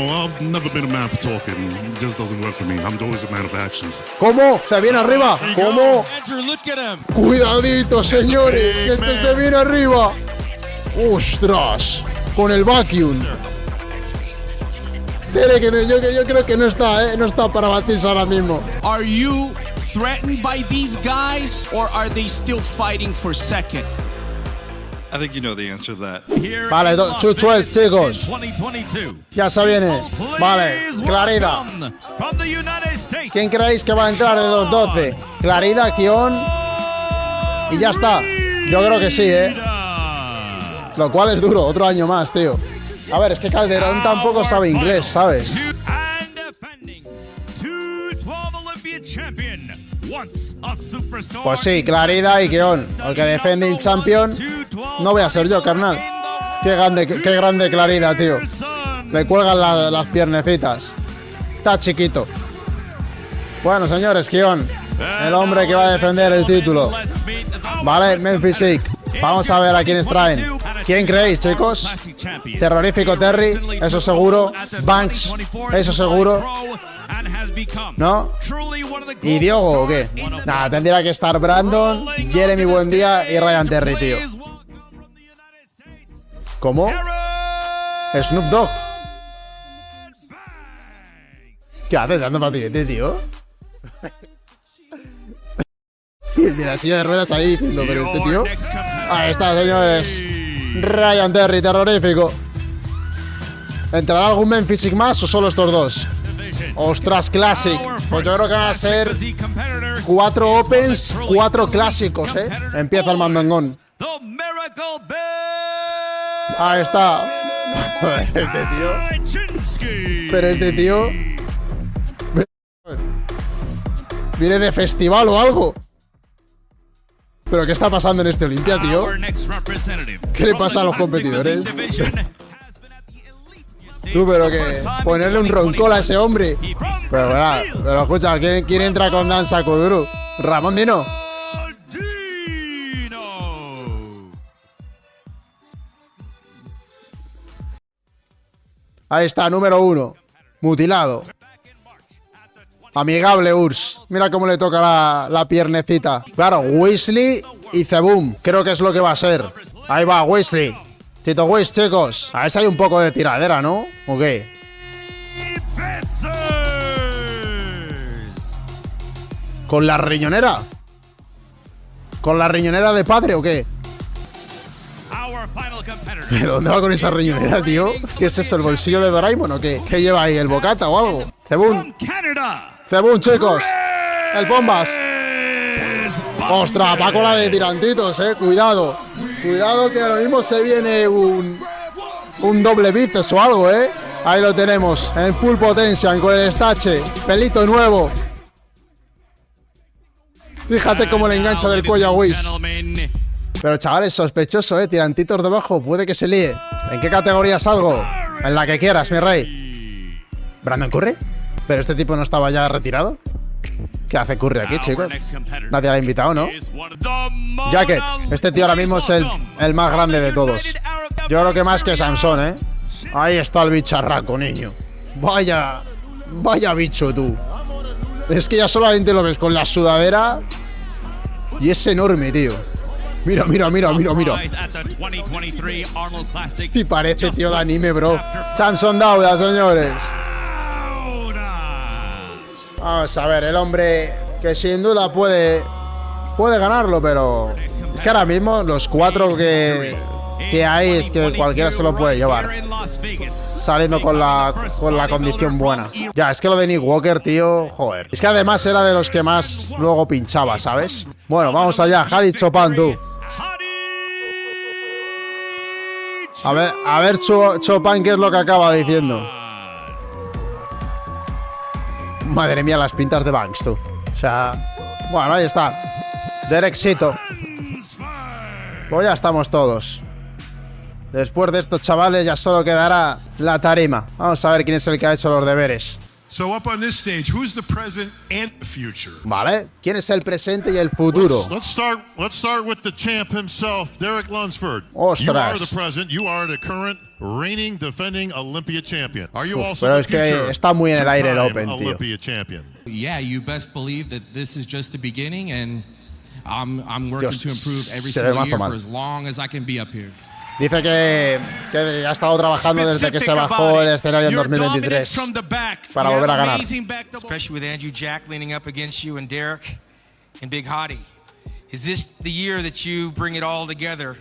I've never been a man for talking. It just doesn't work for me. I'm always a man of actions. ¿Cómo? Se viene arriba. ¿Cómo? Cuidadito, señores, que este se viene arriba. ¡Ostras! Con el vacuum. Yo creo que no está, no está para batirse ahora mismo. Are you threatened by these guys or are they still fighting for second? I think you know the answer to that. Vale, 2-12, chicos. Ya se viene. Vale, Clarida. ¿Quién creéis que va a entrar de 2-12? Clarida, Kion. Y ya está. Yo creo que sí, Lo cual es duro, otro año más, tío. A ver, es que Calderón tampoco sabe inglés, ¿sabes? Pues sí, Clarida y Kion. El que defiende el champion no voy a ser yo, carnal. Qué grande Clarida, tío. Le cuelgan las piernecitas. Está chiquito. Bueno, señores, Kion, el hombre que va a defender el título. Vale, Memphis Inc. Vamos a ver a quiénes traen. ¿Quién creéis, chicos? Terrorífico Terry, eso seguro. Banks, eso seguro. ¿No? ¿Y Diogo o qué? Nada, tendría que estar Brandon, Jeremy Buendía y Ryan Terry, tío. ¿Cómo? Snoop Dogg. ¿Qué haces dando patinete, tío? Tiene la silla de ruedas ahí diciendo, pero este tío. Ahí está, señores. Ryan Terry, terrorífico. ¿Entrará algún Memphis más o solo estos dos? Ostras, Classic. Pues yo creo que van a ser 4 Opens, 4 clásicos, Empieza el mandangón. Ahí está. Pero este tío. ¿Viene de festival o algo? ¿Pero qué está pasando en este Olimpia, tío? ¿Qué le pasa a los competidores? Tú, pero que ponerle un roncol a ese hombre. Pero escucha, ¿quién entra con danza Kuduro? Ramón Dino. Ahí está, número 1. Mutilado. Amigable Urs. Mira cómo le toca la piernecita. Claro, Weasley y Zeboom. Creo que es lo que va a ser. Ahí va, Weasley. Tito Wish, chicos. A ver si hay un poco de tiradera, ¿no? ¿O qué? ¿Con la riñonera? ¿Con la riñonera de padre o qué? ¿Pero dónde va con esa riñonera, tío? ¿Qué es eso, el bolsillo de Doraemon o qué? ¿Qué lleva ahí, el bocata o algo? Zeboom. Zeboom, chicos. El Bombas. Ostras, va con la de tirantitos, Cuidado. Cuidado que ahora mismo se viene un doble bíceps o algo, Ahí lo tenemos, en full potencia, con el estache. Pelito nuevo. Fíjate cómo le engancha del cuello a Whis. Pero chavales, sospechoso, tirantitos debajo, puede que se líe. ¿En qué categoría salgo? En la que quieras, mi rey. ¿Brandon Curry? ¿Pero este tipo no estaba ya retirado? ¿Qué hace Curry aquí, chicos? Nadie la ha invitado, ¿no? Jacket. Este tío ahora mismo es el más grande de todos. Yo creo que más que Samson, Ahí está el bicharraco, niño. Vaya bicho, tú. Es que ya solamente lo ves con la sudadera. Y es enorme, tío. Mira. Sí parece, tío, de anime, bro. Samson Dauda, señores. Vamos a ver, el hombre que sin duda puede ganarlo, pero es que ahora mismo los 4 que hay es que cualquiera se lo puede llevar. Saliendo con la condición buena. Ya, es que lo de Nick Walker, tío, joder. Es que además era de los que más luego pinchaba, ¿sabes? Bueno, vamos allá, Hadi Chopin, tú. A ver Chopin, ¿qué es lo que acaba diciendo? Madre mía, las pintas de Banks, tú. O sea, bueno, ahí está. Derexito. Pues ya estamos todos. Después de estos chavales ya solo quedará la tarima. Vamos a ver quién es el que ha hecho los deberes. So up on this stage, who's the present and the future? Vale, ¿quién es el presente y el futuro? Let's start with the champ himself, Derek Lunsford. Ostras. You are the present, you are the current reigning, defending Olympia champion. Are you also pero the es que future está muy en el aire el two-time Open, tío. Olympia champion? Yeah, you best believe that this is just the beginning, and I'm working Dios, to improve every se ve single year mal. for as long as I can be up here. Dice que ha estado trabajando desde que se bajó del escenario en 2023 para volver a ganar. Especially with Andrew Jack leaning up against you and Derek and Big Hottie. Is this the year that you bring it all together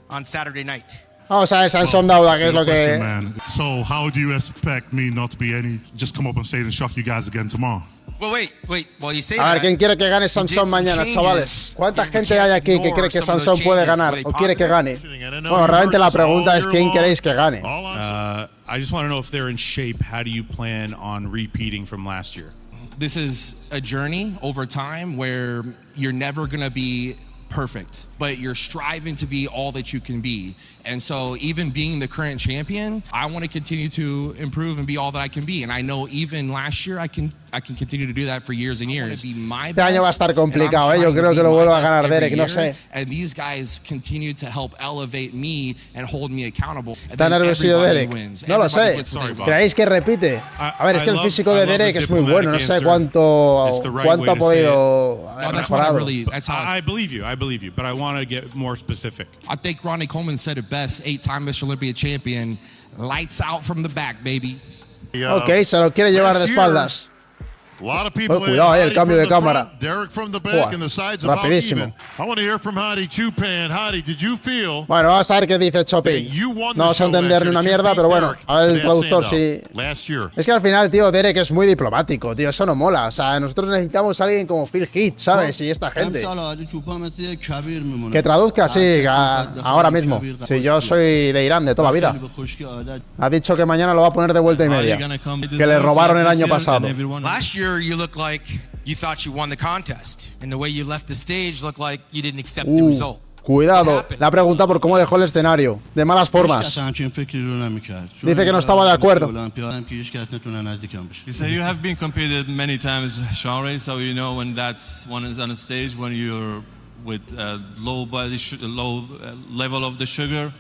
on Saturday night? Vamos a ver, Sansón Dauda, que es lo Question, que... man. So how do you expect me not to be any? Just come up on stage and shock you guys again tomorrow. Well, wait. While you say A ver, that, ¿quién quiere que gane Sansón mañana, chavales? ¿Cuánta gente hay aquí que cree que Sansón puede ganar o quiere que gane? Bueno, realmente la pregunta es ¿quién queréis que gane? I just want to know if they're in shape. How do you plan on repeating from last year? This is a journey over time where you're never going to be perfect, but you're striving to be all that you can be. And so even being the current champion, I want to continue to improve and be all that I can be. And I know even last year I can continue to do that for years and years. Este año va a estar complicado, yo creo que lo vuelvo a ganar Derek, no sé. And these guys continue to help elevate me and hold me accountable. ¿Está nerviosillo Derek? No lo sé. ¿Creéis que repite? A ver, es que el físico de Derek es muy bueno, no sé cuánto ha podido haber mejorado. I believe you, but I want to get more specific. I think Ronnie Coleman said it best, 8-time Mr. Olympia champion, lights out from the back, baby. Ok, se lo quiere llevar de espaldas. A lot of people cuidado, el cambio de cámara. Derek from the back and the sides about Rapidísimo. even. I want to hear from Hottie Chupan. Hottie, did you feel Bueno, vamos a ver qué dice Chopin. No vamos a entender ni una mierda, pero bueno, a ver el traductor sí. Es que al final, tío, Derek es muy diplomático, tío, eso no mola. O sea, nosotros necesitamos a alguien como Phil Heath, ¿sabes? Y esta gente. Que traduzca así, ahora mismo. Si yo soy de Irán de toda la vida. Ha dicho que mañana lo va a poner de vuelta y media. Que le robaron el año pasado. last year you looked like you thought you won the contest, and the way you left the stage looked like you didn't accept the result. Cuidado, le ha preguntado por cómo dejó el escenario, de malas formas. Dice que no estaba de acuerdo. You say you have been competed many times, Sean Ray, so you know when that's one is on a stage when you're with low level of the sugar.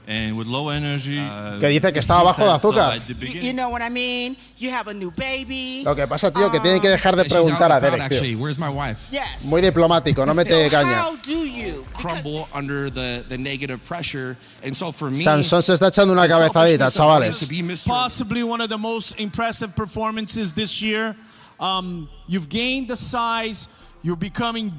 And with low energy, que dice que estaba bajo de azúcar. You know what I mean? You have a new baby. Lo que pasa, tío, que tiene que dejar de preguntar a Derek, tío. Where's my wife? Yes. Muy diplomático, no mete caña. How do you Crumble under the negative pressure, and so for me, Sansón se está echando una cabezadita, chavales. Possibly one of the most impressive performances this year. You've gained the size. You're becoming,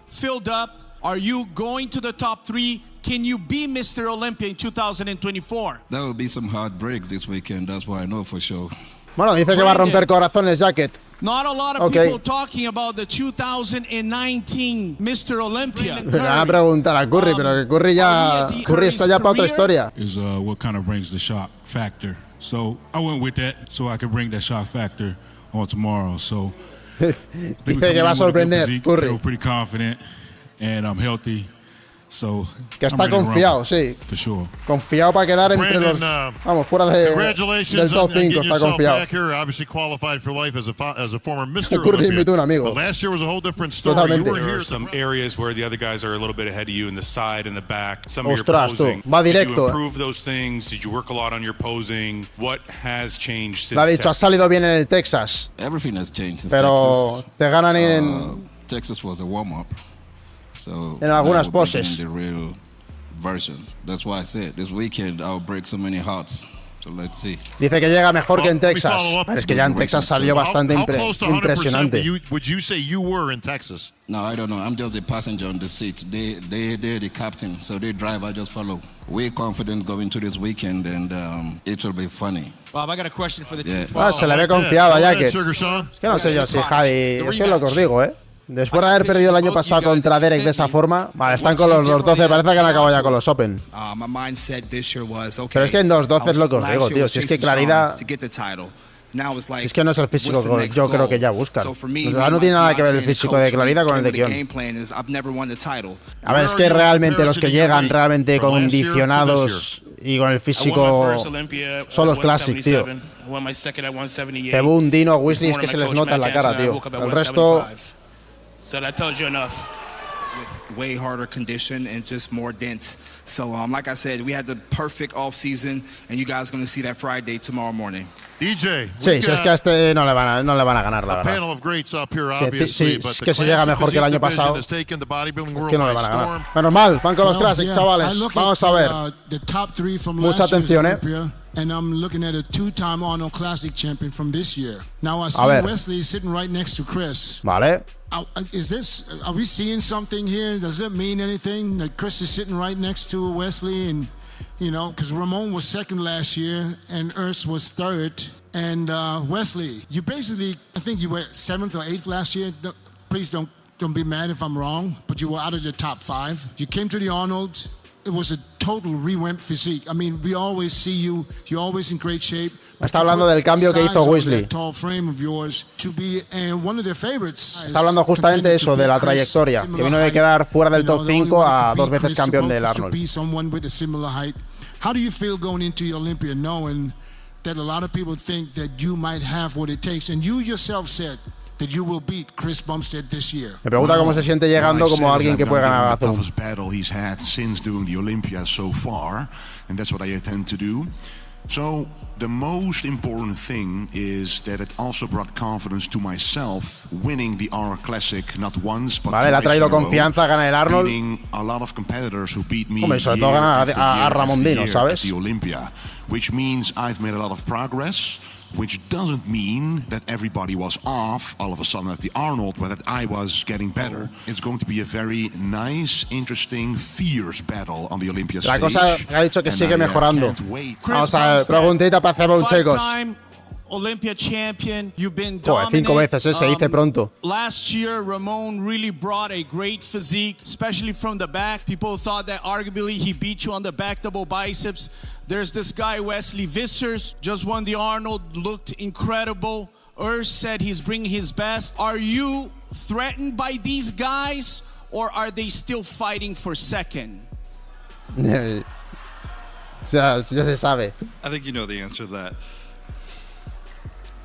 filled up. Are you going to the top 3? Can you be Mr. Olympia in 2024? There will be some hard breaks this weekend. That's what I know for sure. Bueno, dice que va a romper corazones, Jacket. Not a lot of people talking about the 2019 Mr. Olympia. Me van a preguntar a Curry, pero que Curry está ya para otra historia. Is what kind of brings the shock factor. So I went with that so I could bring that shock factor on tomorrow. So dice que va a sorprender, Curry. I feel pretty confident and I'm healthy. So, que está confiado, sí. For sure. Confiado para quedar entre los, vamos, fuera del top 5, está confiado. Curry invitó a un amigo. Totalmente. There are some areas where the other guys are a little bit ahead of you in the side and the back. Some of your Ostras, posing. tú, va directo. Did you improve those things? Did you work a lot on your posing? What has changed since Le ha dicho, has salido bien en el Texas. Everything has changed since pero Texas. Te ganan en Texas was a warm-up. So en algunas poses. The real version. That's why I said this weekend I'll break so many hearts. So let's see. Dice que llega mejor que en Texas. Pero es que ya en Texas salió bastante impresionante. Would you say you were in Texas? No, I don't know. I'm just a passenger on the seat. They're the captain, so they drive. I just follow. We're confident going to this weekend, and it will be funny. Bob, I got a question for the team. Se le ve confiado a Jacket. Es que no sé yo si Javi. Es que es lo que os digo, Después de haber perdido el año pasado contra Derek de esa forma, vale, están con los 12, parece que han acabado ya con los Open. Pero es que en 2-12 es lo que os digo, tío. Si es que claridad. Es que no es el físico que yo creo que ya buscan. No tiene nada que ver el físico de claridad con el de Kion. A ver, es que realmente los que llegan realmente condicionados y con el físico son los Classic, tío. Tebun, Dino, Weasley, es que se les nota en la cara, tío. El resto. So that tells you enough. way harder condition and just more dense. So, like I said, we had the perfect off season, and you guys are going to see that Friday tomorrow morning. DJ. Sí, si es que a este no le van a ganar, la A verdad. panel of greats up here, Sí, obviously, sí, but es the que si llega classic mejor que el physique año pasado, division has taken the bodybuilding world que no le by van a ganar. storm. Menos mal, van con los Well, Classics, yeah, chavales. I look Vamos at a ver. the top 3 from Mucha last year's atención, Olympia, and I'm looking at a 2-time Arnold Classic champion from this year. Now I see ver. Wesley sitting right next to Chris. Vale. Are we seeing something here? Does it mean anything that Chris is sitting right next to Wesley? And, you know, because Ramon was second last year and Urs was third. And Wesley, you basically, I think you were 7th or 8th last year. Please don't be mad if I'm wrong, but you were out of the top 5. You came to the Arnold. It was a total revamped physique. I mean, we always see you. You're always in great shape. Está hablando del cambio que hizo Wesley. Tall frame of yours to be one of their favorites. Está hablando justamente de eso, de la trayectoria, que vino de quedar fuera del top 5 a 2 veces campeón del Arnold. How do you feel going into Olympia knowing that a lot of people think that you might have what it takes, and you yourself said that you will beat Chris Bumstead this year? Me pregunta cómo se siente llegando como alguien que puede ganar a the Zoom. toughest battle he's had since doing the Olympia so far, and that's what I intend to do. So the most important thing is that it also brought confidence to myself, winning the R Classic not once but Vale, le ha twice traído in a row, confianza ganar el Arnold. beating a lot of competitors who beat me Hombre, sobre todo year ganar after a year Ramondino, after year ¿sabes? at the Olympia, which means I've made a lot of progress. Which doesn't mean that everybody was off all of a sudden at the Arnold, but that I was getting better. It's going to be a very nice, interesting, fierce battle on the Olympia La stage. cosa que ha dicho que And sigue I mejorando. can't wait. Vamos a ver, preguntita para Cebón, chicos. 5-time Olympia champion. You've been Joder, 5 dominant. veces, se dice pronto. Last year, Ramon really brought a great physique, especially from the back. People thought that arguably he beat you on the back double biceps. There's this guy, Wesley Vissers, just won the Arnold, looked incredible. Urs said he's bringing his best. Are you threatened by these guys, or are they still fighting for second? Ya se sabe. I think you know the answer to that.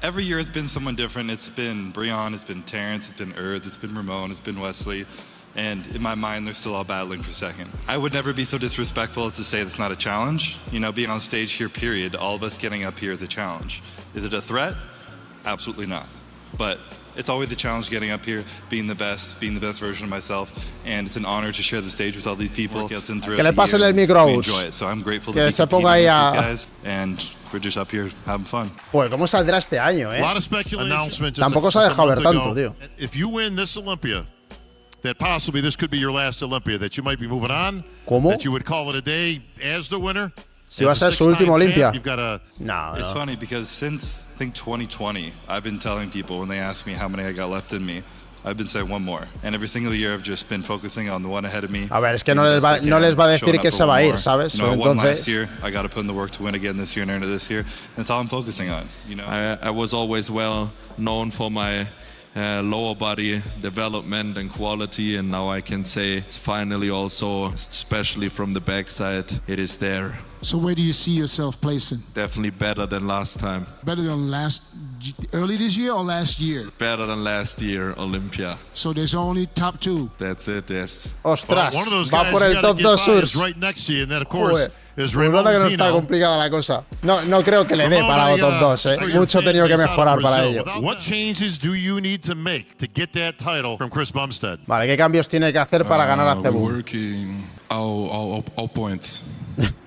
Every year it's been someone different. It's been Breon, it's been Terrence, it's been Urs, it's been Ramon, it's been Wesley. And in my mind, they're still all battling for second. I would never be so disrespectful as to say that's not a challenge. You know, being on stage here, period, all of us getting up here is a challenge. Is it a threat? Absolutely not. But it's always a challenge getting up here, being the best version of myself, and it's an honor to share the stage with all these people. Que le pasen el micro a Urs. enjoy it, so I'm grateful to Que be se competing ponga ahí against a... these guys, and we're just up here having fun. Joder, ¿cómo saldrá este año, A lot of speculation. Announcement. Tampoco se ha dejado ver tanto, tío. If you win this Olympia, that possibly this could be your last Olympia, that you might be moving on. ¿Cómo? That you would call it a day as the winner. Si va a ser su último Olympia. No. It's funny because since I think 2020, I've been telling people when they ask me how many I got left in me, I've been saying one more. And every single year I've just been focusing on the one ahead of me. A ver, es que no les va a decir que se va a ir, ¿sabes? You know, I won last Entonces, year. I got to put in the work to win again this year and earn it this year. That's all I'm focusing on. You know, I was always well known for my lower body development and quality, and now I can say it's finally also, especially from the backside, it is there. So where do you see yourself placing? Definitely better than last time. Better than early this year or last year? Better than last year, Olympia. So there's only top 2. That's it, yes. Ostras, one of those va guys por you el gotta top get 2 by Urs. is right next to you, and that of course is Ramon Perdona que no está Pino. complicada la cosa. No creo que le dé Ramon, para los top 2, for your Mucho ha fan tenido que base out of mejorar para Brazil, ello. What changes do you need to make to get that title from Chris Bumstead? Vale, ¿qué cambios tiene que hacer para ganar a We're Cebú? working all points,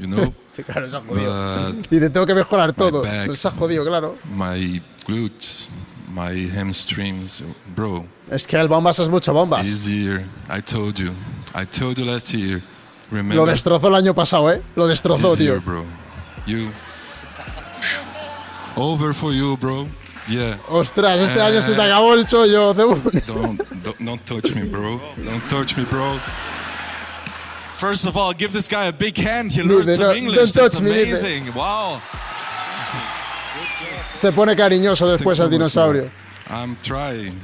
you know. Claro, se ha jodido. Dice, tengo que mejorar todo. Se ha jodido, claro. My glutes, my hamstrings, bro. Es que el bombas es mucho bombas. This year, I told you last year. Remember? Lo destrozó el año pasado, Lo destrozó, This tío. year, bro. You over for you, bro. Yeah. Ostras, este año se te acabó el chollo, Cebú. Don't touch me, bro. Don't touch me, bro. First of all, give this guy a big hand. He learned some English. That's amazing. Wow. Se pone cariñoso después el dinosaurio. I'm trying.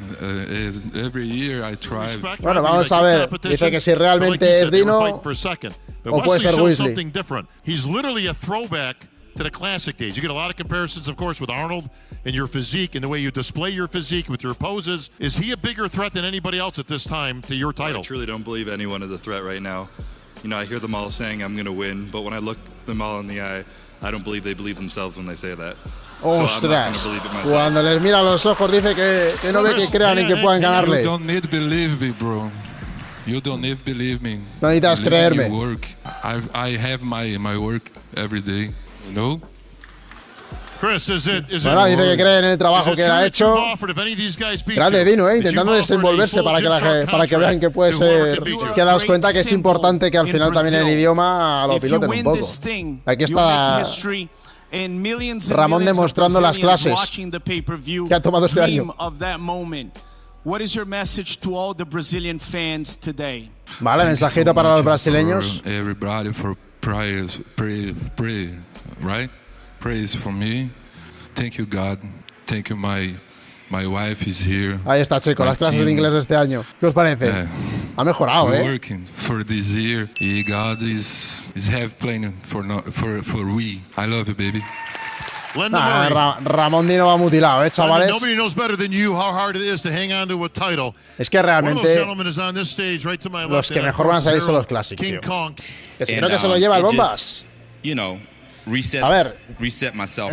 Every year I try. Bueno, vamos a ver. Dice que si realmente es Dino o puede ser Wesley. He's literally a throwback to the classic days? You get a lot of comparisons, of course, with Arnold and your physique and the way you display your physique with your poses. Is he a bigger threat than anybody else at this time to your title? I truly don't believe anyone is a threat right now. You know, I hear them all saying I'm going to win, but when I look them all in the eye, I don't believe they believe themselves when they say that. Ostras, cuando les mira a los ojos dice que no ve que crean y que puedan ganarle. You don't need to believe me, bro. You don't need to believe me. No necesitas creerme. Work. I have my work every day, you know? Chris, bueno, dice que cree en el trabajo que él ha hecho. Grande Dino, intentando desenvolverse para que vean que puede ser. Es que daos cuenta que es importante que al final también el idioma lo piloten un poco. Aquí está Ramón demostrando las clases que ha tomado este año. Vale, mensajito para los brasileños. Everybody for prayers, pray, right? Praise for me. Thank you, God. Thank you, my wife is here. Ahí está, chicos, las clases de inglés de este año. ¿Qué os parece? Ha mejorado, Working for this year. God is have planning for we. I love you, baby. Ramón Dino va mutilado, chavales. Nobody knows better than you how hard it is to hang on to a title. Es que realmente right los que mejor van a salir son los clásicos. Que si creo que se lo lleva el Bombas. A ver, es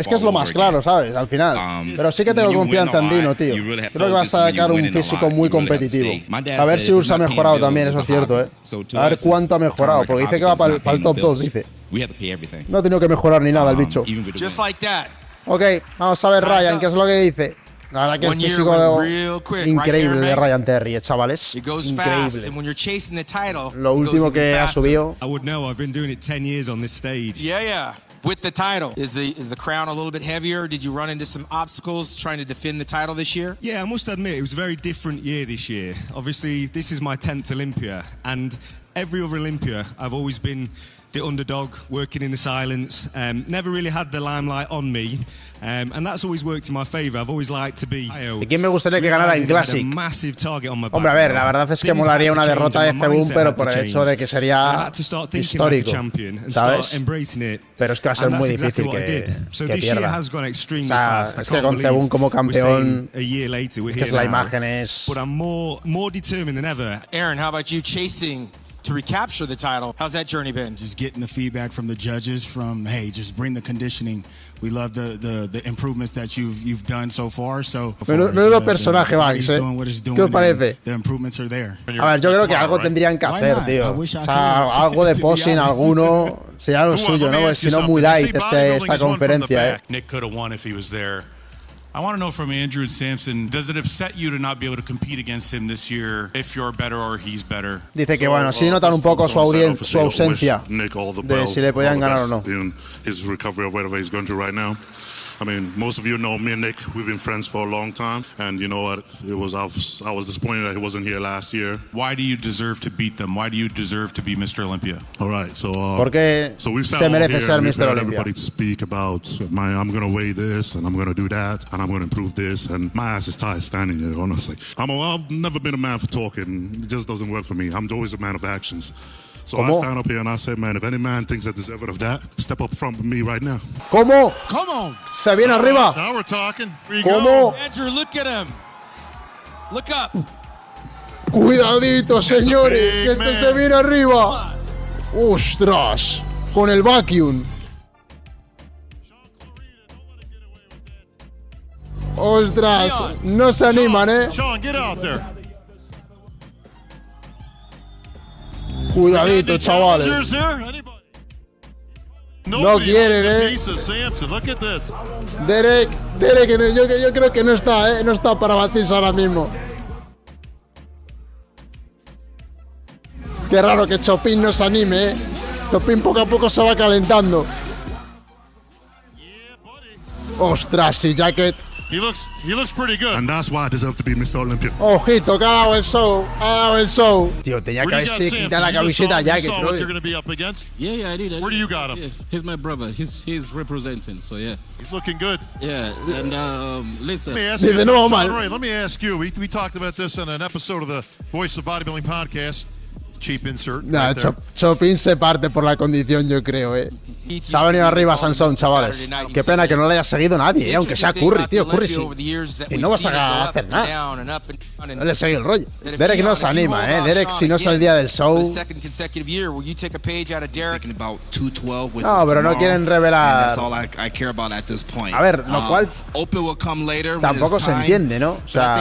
que es lo más claro, ¿sabes? Al final. Pero sí que tengo confianza en Dino, tío. Creo que va a sacar un físico muy competitivo. A ver si Urs ha mejorado también, eso es cierto, A ver cuánto ha mejorado, porque dice que va para el top 2, dice. No ha tenido que mejorar ni nada el bicho. Ok, vamos a ver Ryan, ¿qué es lo que dice? La verdad que el físico increíble de Ryan Terry, chavales. Increíble. Lo último que ha subido. With the title, is the crown a little bit heavier? Did you run into some obstacles trying to defend the title this year? Yeah, I must admit it was a very different year this year. Obviously, this is my 10th Olympia, and every other Olympia, I've always been the underdog, working in the silence. Never really had the limelight on me, and that's always worked in my favor. I've always liked to be. ¿Y quién me gustaría que ganara en Classic? Hombre, a ver, la verdad es que molaría una derrota de Zebun, pero por el hecho de que sería histórico, ¿sabes? Pero es que va a ser muy difícil que pierda. O sea, es que con Zebun como campeón, que es la imagen es. But I'm more determined than ever. Aaron, how about you chasing to recapture the title? How's that journey been? Just getting the feedback from the judges hey, just bring the conditioning. We love the improvements that you've done so far. So menudo personaje, Banks, ¿Qué os parece? The improvements are there. A ver, yo creo que algo tendrían que hacer, tío. O sea, algo de posing, alguno, sería lo suyo, ¿no? Porque si no, muy light esta conferencia, Nick could have won if he was there. I want to know from Andrew and Samson, does it upset you to not be able to compete against him this year if you're better or he's better? Dice que bueno, sí notan un poco su ausencia de si le podían ganar o no. His recovery of whatever he's going through right now. I mean, most of you know me and Nick. We've been friends for a long time, and you know what? I was disappointed that he wasn't here last year. Why do you deserve to beat them? Why do you deserve to be Mr. Olympia? All right, so porque we've se merece ser Mr. Olympia. Everybody speak about I'm going to weigh this, and I'm going to do that, and I'm going to improve this, and my ass is tired standing here. Honestly, I've never been a man for talking. It just doesn't work for me. I'm always a man of actions. So I stand up here and I say, man, if any man thinks that deserves of that, step up front with me right now. ¿Cómo? Come on. Se viene arriba. Now we're talking. ¿Cómo? Andrew, look at him. Look up. Cuidadito, señores, que este se viene arriba. Ostras, con el vacuum. Ostras, no se animan, Sean, get out there. Cuidadito, chavales. No quieren, Derek, yo creo que no está para batirse ahora mismo. Qué raro que Chopin no se anime, Chopin poco a poco se va calentando. Ostras, y Jacket. He looks pretty good. And that's why I deserve to be Mr. Olympia. Ojito, que ha dado el show, Tío, tenía que haberse quitado la camiseta ya, que bro. Yeah, I did. Where do you got him? He's my brother. He's representing, so yeah. He's looking good. Yeah, and listen. Let me ask you, Sean Ray, let me ask you. We talked about this in an episode of the Voice of Bodybuilding podcast. cheap insert. Nah, right there. Chopin se parte por la condición, yo creo, Se ha venido arriba Sansón, chavales. Qué pena que no le haya seguido nadie, aunque sea Curry, tío. Curry sí. Y no vas a hacer nada. No le sigue el rollo. Derek no se anima, Derek, si no es el día del show. No, pero no quieren revelar. A ver, lo cual tampoco se entiende, ¿no? O sea,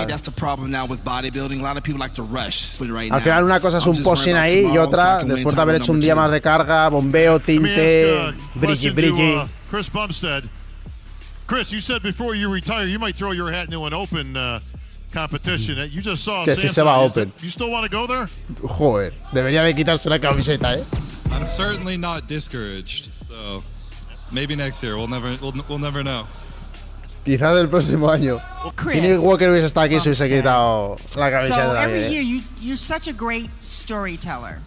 al final una cosa es un posing ahí y otra, después de haber hecho un día más de carga, bombeo, tinte, brilli. Chris Bumstead. Chris, you said before you retire, you might throw your hat into an open competition. You just saw que si se va open. You still want to go there? Joder, debería de quitarse la camiseta, I'm certainly not discouraged, so maybe next year. We'll never know. Quizás el próximo año. Si Nick Walker hubiese estado aquí, se hubiese quitado la camiseta. So every year you're such a great storyteller.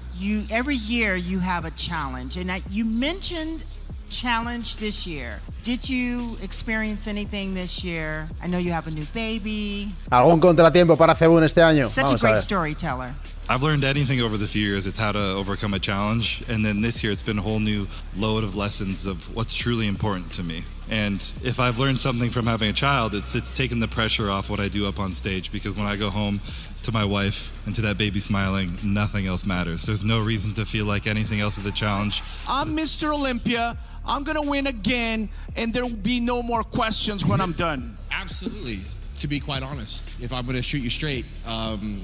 Every year you have a challenge, and you mentioned challenge this year. Did you experience anything this year? I know you have a new baby. ¿Algún contratiempo para Cebun este año? Such a great storyteller. I've learned anything over the few years. It's how to overcome a challenge. And then this year, it's been a whole new load of lessons of what's truly important to me. And if I've learned something from having a child, it's taken the pressure off what I do up on stage. Because when I go home to my wife and to that baby smiling, nothing else matters. There's no reason to feel like anything else is a challenge. I'm Mr. Olympia. I'm going to win again. And there will be no more questions when I'm done. Absolutely. To be quite honest, if I'm going to shoot you straight,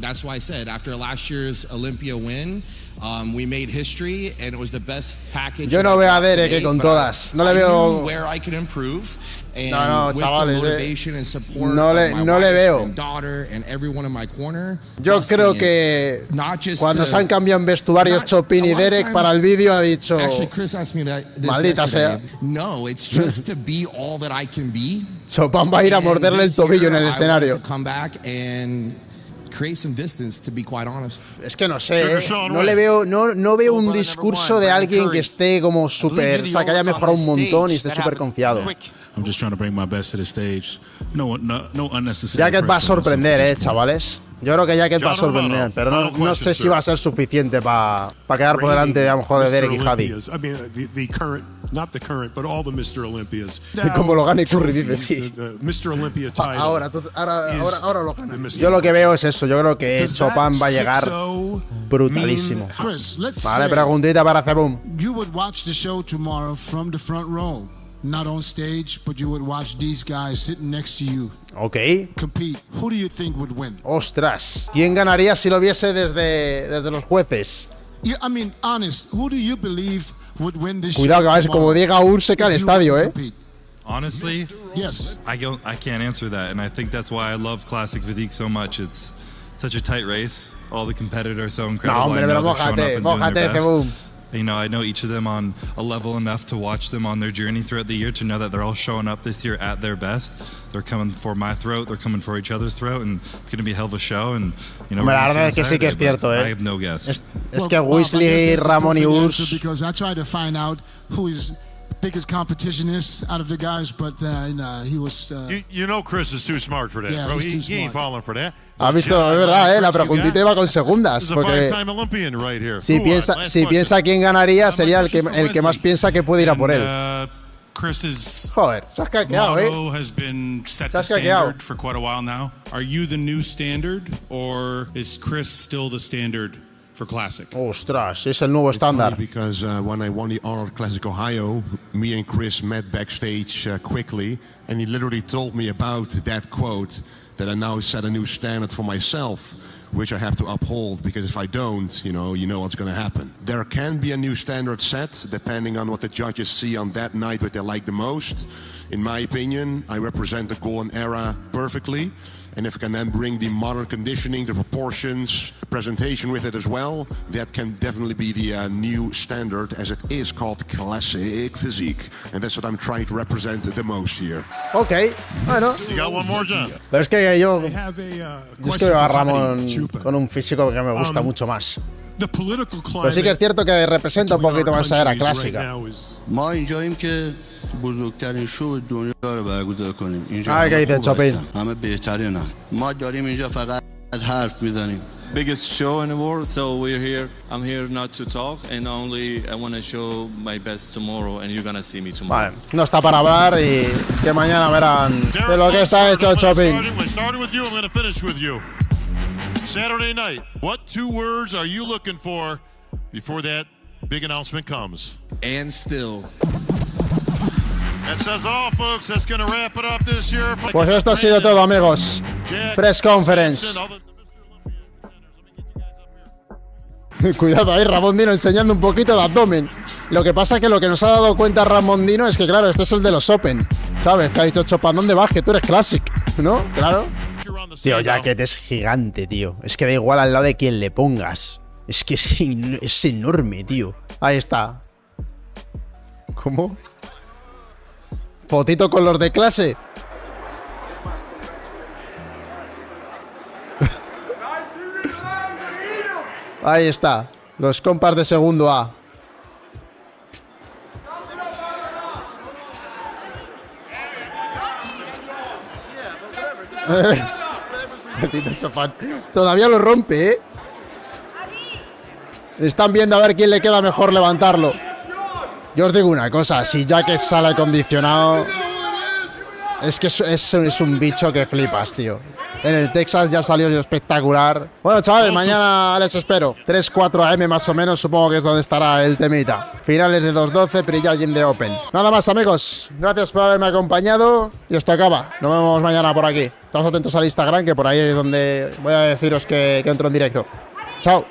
that's why I said after last year's Olympia win, we made history and it was the best package. Yo no veo a Derek con todas. No le veo. Where I could improve. And no, with chavales, the motivation and support no le veo. And daughter and everyone in my corner. Yo creo que cuando se han cambiado en vestuarios Chopin y Derek para el vídeo ha dicho. Actually, Chris asked me that this maldita yesterday. sea. No, it's just to be all that I can be. Chopin va a ir a morderle el tobillo en el escenario. To come back and create some distance, to be quite honest. Es que no sé, no le veo, no veo un discurso de alguien que esté como súper, o sea, que haya mejorado un montón y esté súper confiado. I'm just trying to bring my best to the stage. No unnecessary. Jacket va a sorprender, chavales. Yo creo que Jacket va a sorprender, pero no sé si va a ser suficiente para quedar por delante, a lo mejor, de Derek y Hadi. I mean, the current, not the current, but all the Mr. Olympias. Como lo gane Curry, dice, sí. The Mr. Olympia title. Ahora lo gana. Yo lo que veo es eso. Yo creo que Chopin va a llegar brutalísimo. Vale, preguntita para Cebun. You would watch the show tomorrow from the front row. Not on stage, but you would watch these guys sitting next to you. Ok. Compete. Who do you think would win? Ostras, ¿quién ganaría si lo viese desde los jueces? Yeah, I mean, honest, who do you believe would win this Cuidado, show que es como diga Urseca al estadio, Honestly, yes. I can't answer that, and I think that's why I love Classic Physique so much. It's such a tight race. All the competitors are so incredible. No, hombre, pero mójate, Cebun. You know, I know each of them on a level enough to watch them on their journey throughout the year to know that they're all showing up this year at their best. They're coming for my throat, they're coming for each other's throat, and it's going to be a hell of a show. And you know, la verdad es que sí que es cierto, I have no guess. Es que Weasley, Ramon y Urs. Because I tried to find out who his biggest competition is out of the guys, but he was. You know, Chris is too smart for that, yeah, bro. He's too He ain't falling for that. Ha visto, es verdad, la preguntita iba con segundas. Porque si piensa quién ganaría, sería el que más piensa que puede ir a por él. Chris's Joder, se has caqueado, motto has been set to standard for quite a while now. Are you the new standard, or is Chris still the standard for Classic? Ostras, es el nuevo estándar. Because when I won the Arnold Classic Ohio, me and Chris met backstage quickly, and he literally told me about that quote, that I now set a new standard for myself, which I have to uphold, because if I don't, you know what's going to happen. There can be a new standard set, depending on what the judges see on that night, what they like the most. In my opinion, I represent the golden era perfectly. And if I can then bring the modern conditioning, the proportions, the presentation with it as well, that can definitely be the new standard, as it is called Classic Physique. And that's what I'm trying to represent the most here. Ok, bueno. You got one more, John? Pero es que yo es que veo a Ramón con un físico que me gusta mucho más. Pero sí que es cierto que representa un poquito más esa era clásica. ما اینجاییم که بزرگترین شو دنیا رو برگزار کنیم. اینجا ¿qué dice Chopin? همه بهترینن. ما داریم اینجا فقط حرف میزنیم. biggest show in the world, so we're here. I'm here not to talk, and only I want to show my best tomorrow, and you're gonna see me tomorrow. Vale, no está para hablar y que mañana verán de lo que está hecho el shopping. Starting with you, I'm going to finish with you. Saturday night, what 2 words are you looking for before that big announcement comes? And still. That says it all, folks. That's going to wrap it up this year. Pues esto ha sido todo, amigos. Press conference. Cuidado ahí, Ramondino enseñando un poquito de abdomen. Lo que pasa es que lo que nos ha dado cuenta Ramondino es que, claro, este es el de los Open. ¿Sabes? Que ha dicho Chopan, ¿dónde vas? Que tú eres Classic, ¿no? Claro. Tío, Jacket es gigante, tío. Es que da igual al lado de quien le pongas. Es que es enorme, tío. Ahí está. ¿Cómo? Fotito con los de clase. Ahí está. Los compas de segundo A. Todavía lo rompe, ¿eh? Están viendo a ver quién le queda mejor levantarlo. Yo os digo una cosa, si Jacket sale acondicionado, es que es un bicho que flipas, tío. En el Texas ya salió espectacular. Bueno, chavales, mañana les espero. 3-4 AM más o menos, supongo que es donde estará el temita. Finales de 2-12, pre-judging de Open. Nada más, amigos. Gracias por haberme acompañado. Y esto acaba. Nos vemos mañana por aquí. Estamos atentos al Instagram, que por ahí es donde voy a deciros que entro en directo. Chao.